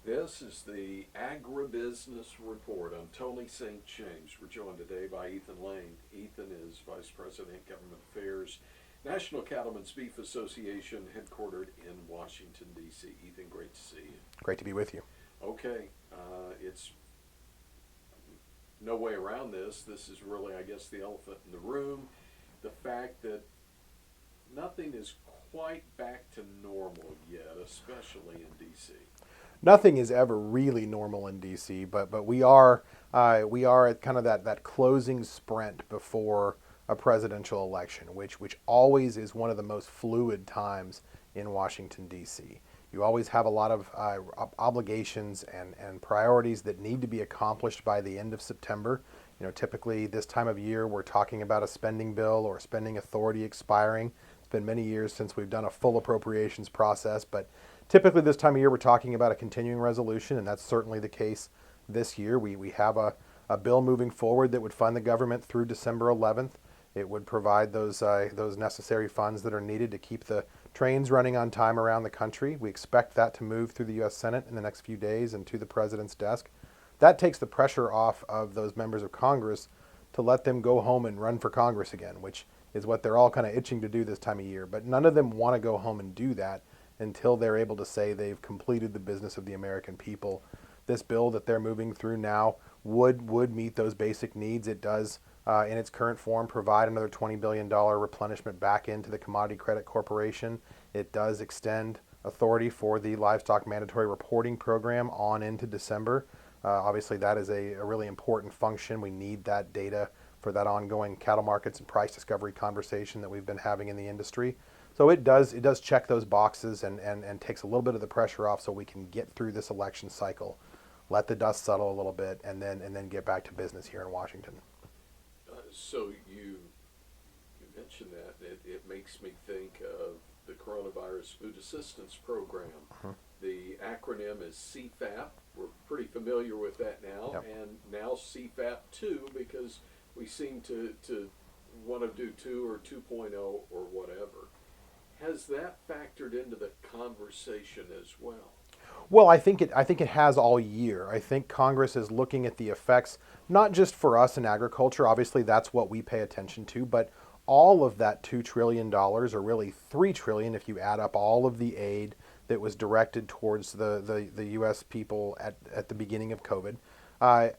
This is the Agribusiness Report. I'm Tony St. James. We're joined today by Ethan Lane. Ethan is Vice President, Government Affairs, National Cattlemen's Beef Association, headquartered in Washington, D.C. Ethan, great to see you. Great to be with you. Okay, it's no way around this. This is really, I guess, the elephant in the room. The fact that nothing is quite back to normal yet, especially in D.C. Nothing is ever really normal in DC, but we are at kind of that closing sprint before a presidential election, which always is one of the most fluid times in Washington D.C. You always have a lot of obligations and priorities that need to be accomplished by the end of September. You know, typically this time of year we're talking about a spending bill or spending authority expiring. It's been many years since we've done a full appropriations process, but typically this time of year we're talking about a continuing resolution, and that's certainly the case this year. We have a bill moving forward that would fund the government through December 11th. It would provide those necessary funds that are needed to keep the trains running on time around the country. We expect that to move through the U.S. Senate in the next few days and to the president's desk. That takes the pressure off of those members of Congress to let them go home and run for Congress again, which is what they're all kind of itching to do this time of year. But none of them want to go home and do that until they're able to say they've completed the business of the American people. This bill that they're moving through now would meet those basic needs. It does, in its current form, provide another $20 billion replenishment back into the Commodity Credit Corporation. It does extend authority for the livestock mandatory reporting program on into December. Obviously, that is a really important function. We need that data for that ongoing cattle markets and price discovery conversation that we've been having in the industry. So it does check those boxes and takes a little bit of the pressure off so we can get through this election cycle, let the dust settle a little bit, and then get back to business here in Washington. So you mentioned that. It makes me think of the Coronavirus Food Assistance Program. Uh-huh. The acronym is CFAP. We're pretty familiar with that now. Yep. And now CFAP 2, because we seem to want to do 2 or 2.0 or whatever. Has that factored into the conversation as well? Well, I think it has all year. I think Congress is looking at the effects, not just for us in agriculture. Obviously, that's what we pay attention to, but all of that $2 trillion, or really $3 trillion if you add up all of the aid that was directed towards the U.S. people at the beginning of COVID.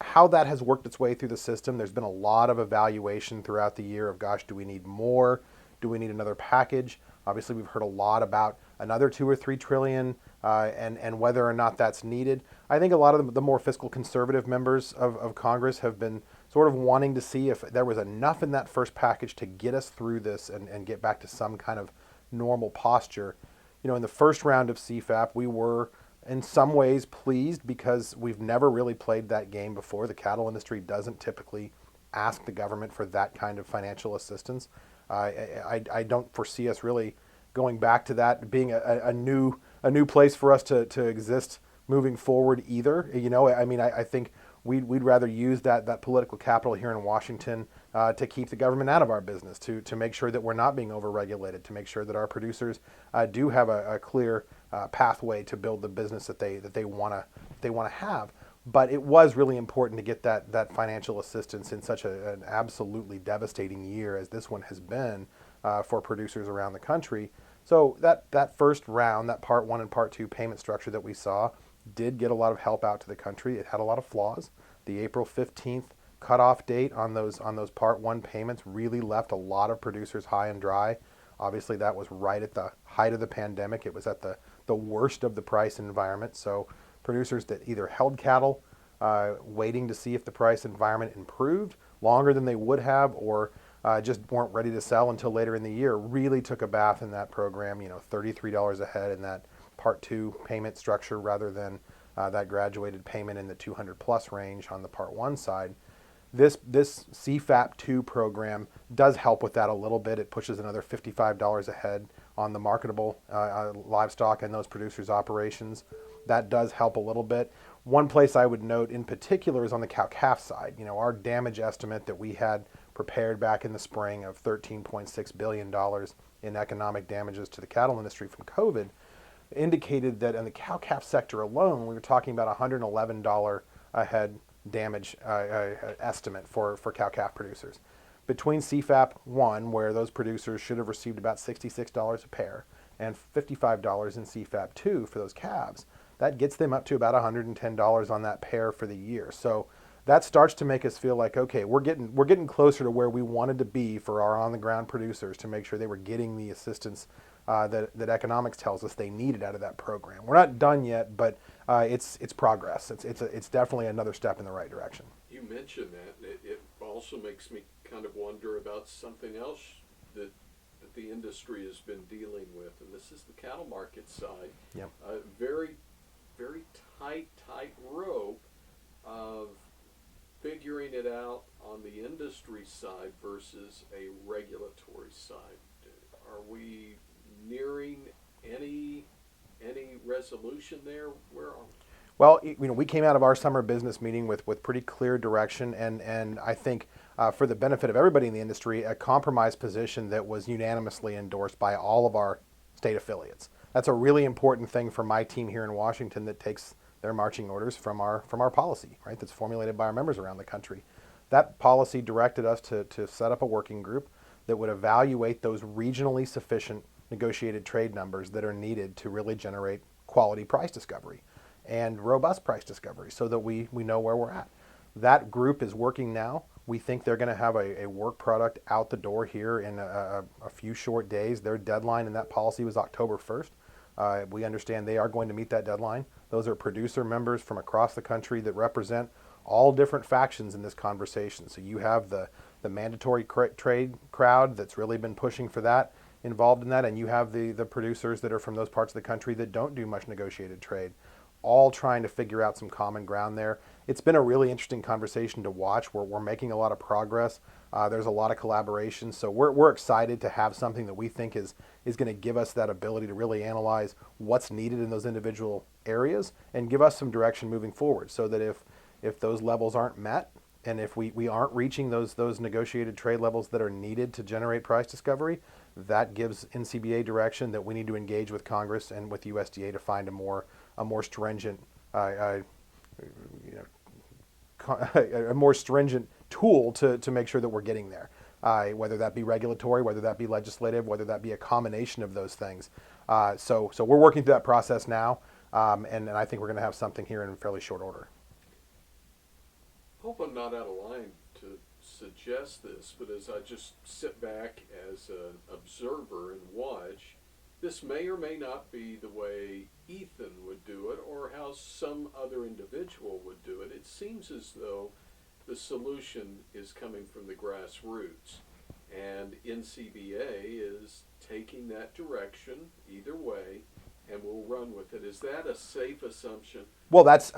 How that has worked its way through the system, there's been a lot of evaluation throughout the year of, gosh, do we need more? Do we need another package? Obviously, we've heard a lot about another 2 or 3 trillion and whether or not that's needed. I think a lot of the more fiscal conservative members of Congress have been sort of wanting to see if there was enough in that first package to get us through this and get back to some kind of normal posture. You know, in the first round of CFAP, we were in some ways pleased because we've never really played that game before. The cattle industry doesn't typically ask the government for that kind of financial assistance. I don't foresee us really going back to that being a new place for us to exist moving forward either. You know, I mean, I think we'd rather use that political capital here in Washington to keep the government out of our business, to make sure that we're not being overregulated, to make sure that our producers do have a clear pathway to build the business that they want to have. But it was really important to get that financial assistance in such an absolutely devastating year as this one has been for producers around the country. So that first round, that Part 1 and Part 2 payment structure that we saw, did get a lot of help out to the country. It had a lot of flaws. The April 15th cutoff date on those Part 1 payments really left a lot of producers high and dry. Obviously, that was right at the height of the pandemic. It was at the worst of the price environment. So producers that either held cattle waiting to see if the price environment improved longer than they would have, or just weren't ready to sell until later in the year, really took a bath in that program. You know, $33 a head in that Part 2 payment structure rather than that graduated payment in the 200 plus range on the Part 1 side. This CFAP 2 program does help with that a little bit. It pushes another $55 a head on the marketable livestock and those producers' operations. That does help a little bit. One place I would note in particular is on the cow-calf side. You know, our damage estimate that we had prepared back in the spring of $13.6 billion in economic damages to the cattle industry from COVID, indicated that in the cow-calf sector alone, we were talking about $111 a head damage estimate for cow-calf producers. Between CFAP 1, where those producers should have received about $66 a pair, and $55 in CFAP 2 for those calves, that gets them up to about $110 on that pair for the year. So that starts to make us feel like, okay, we're getting closer to where we wanted to be for our on-the-ground producers to make sure they were getting the assistance that economics tells us they needed out of that program. We're not done yet, but it's progress. It's definitely another step in the right direction. You mentioned that, and it also makes me kind of wonder about something else that the industry has been dealing with, and this is the cattle market side. Yep. Very, very tight rope of figuring it out on the industry side versus a regulatory side. Are we nearing any resolution there? Where are we? Well, we came out of our summer business meeting with pretty clear direction, and I think for the benefit of everybody in the industry, a compromise position that was unanimously endorsed by all of our state affiliates. That's a really important thing for my team here in Washington that takes their marching orders from our policy, right? That's formulated by our members around the country. That policy directed us to set up a working group that would evaluate those regionally sufficient negotiated trade numbers that are needed to really generate quality price discovery and robust price discovery so that we know where we're at. That group is working now. We think they're going to have a work product out the door here in a few short days. Their deadline in that policy was October 1st. We understand they are going to meet that deadline. Those are producer members from across the country that represent all different factions in this conversation. So you have the mandatory trade crowd that's really been pushing for that, involved in that, and you have the producers that are from those parts of the country that don't do much negotiated trade, all trying to figure out some common ground there. It's been a really interesting conversation to watch. We're making a lot of progress. There's a lot of collaboration. So we're excited to have something that we think is going to give us that ability to really analyze what's needed in those individual areas and give us some direction moving forward so that if those levels aren't met and if we aren't reaching those negotiated trade levels that are needed to generate price discovery, that gives NCBA direction that we need to engage with Congress and with USDA to find a more stringent, a more stringent tool to make sure that we're getting there. Whether that be regulatory, whether that be legislative, whether that be a combination of those things. So we're working through that process now, and I think we're going to have something here in fairly short order. Hope I'm not out of line to suggest this, but as I just sit back as an observer and watch, this may or may not be the way Ethan would do it or how some other individual would do it. It seems as though the solution is coming from the grassroots, and NCBA is taking that direction either way, and we'll run with it. Is that a safe assumption? Well, that's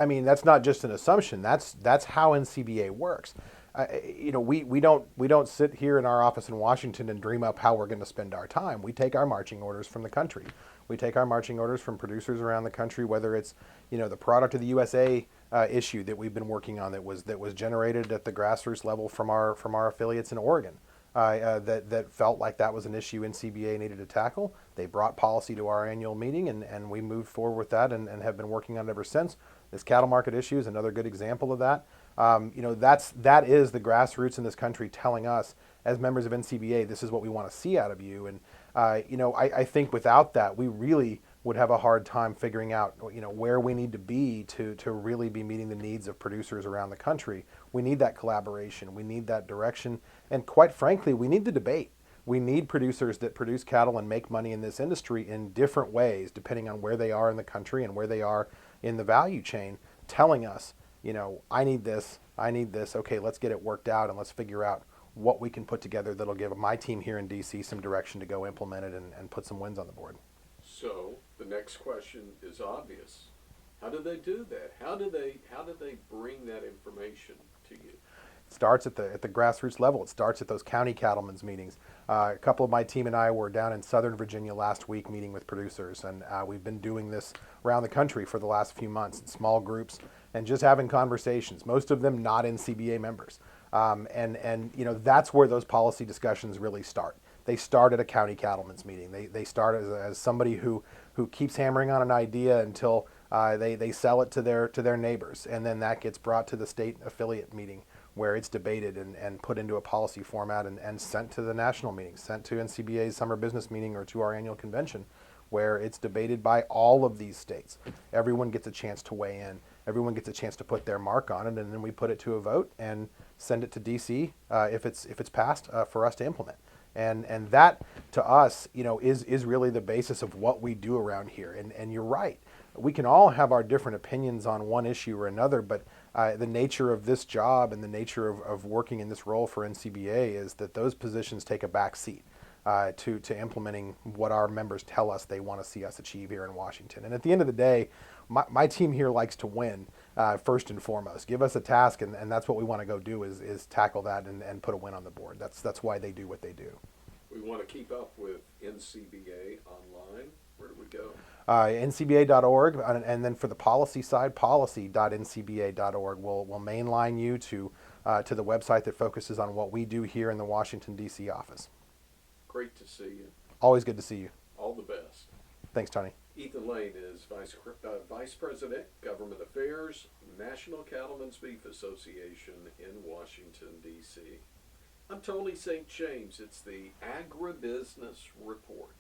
not just an assumption. That's how NCBA works. We don't sit here in our office in Washington and dream up how we're going to spend our time. We take our marching orders from the country. We take our marching orders from producers around the country, whether it's the product of the USA issue that we've been working on that was generated at the grassroots level from our affiliates in Oregon. That felt like that was an issue NCBA needed to tackle. They brought policy to our annual meeting, and we moved forward with that and have been working on it ever since. This cattle market issue is another good example of that. That is the grassroots in this country telling us, as members of NCBA, this is what we want to see out of you. And I think without that, we really would have a hard time figuring out where we need to be to really be meeting the needs of producers around the country. We need that collaboration. We need that direction. And quite frankly, we need the debate. We need producers that produce cattle and make money in this industry in different ways, depending on where they are in the country and where they are in the value chain, telling us, I need this. Okay, let's get it worked out and let's figure out what we can put together that'll give my team here in DC some direction to go implement it and put some wins on the board. So the next question is obvious. How do they do that? How do they bring that information to you? It starts at the grassroots level. It starts at those county cattlemen's meetings. A couple of my team and I were down in Southern Virginia last week meeting with producers, and we've been doing this around the country for the last few months in small groups and just having conversations. Most of them not NCBA members, and that's where those policy discussions really start. they start at a county cattlemen's meeting. They start as somebody who keeps hammering on an idea until they sell it to their neighbors, and then that gets brought to the state affiliate meeting where it's debated and put into a policy format and sent to the national meeting, sent to NCBA's summer business meeting or to our annual convention, where it's debated by all of these states. Everyone gets a chance to weigh in. Everyone gets a chance to put their mark on it, and then we put it to a vote and send it to DC if it's passed for us to implement. And that to us, is really the basis of what we do around here. And you're right. We can all have our different opinions on one issue or another, but the nature of this job and the nature of working in this role for NCBA is that those positions take a back seat to implementing what our members tell us they want to see us achieve here in Washington. And at the end of the day, my team here likes to win first and foremost. Give us a task, and that's what we want to go do is tackle that and put a win on the board. That's why they do what they do. We want to keep up with NCBA online. Where do we go? NCBA.org, and then for the policy side, policy.ncba.org will mainline you to the website that focuses on what we do here in the Washington, D.C. office. Great to see you. Always good to see you. All the best. Thanks, Tony. Ethan Lane is Vice President, Government Affairs, National Cattlemen's Beef Association in Washington, D.C. I'm Tony St. James. It's the Agribusiness Report.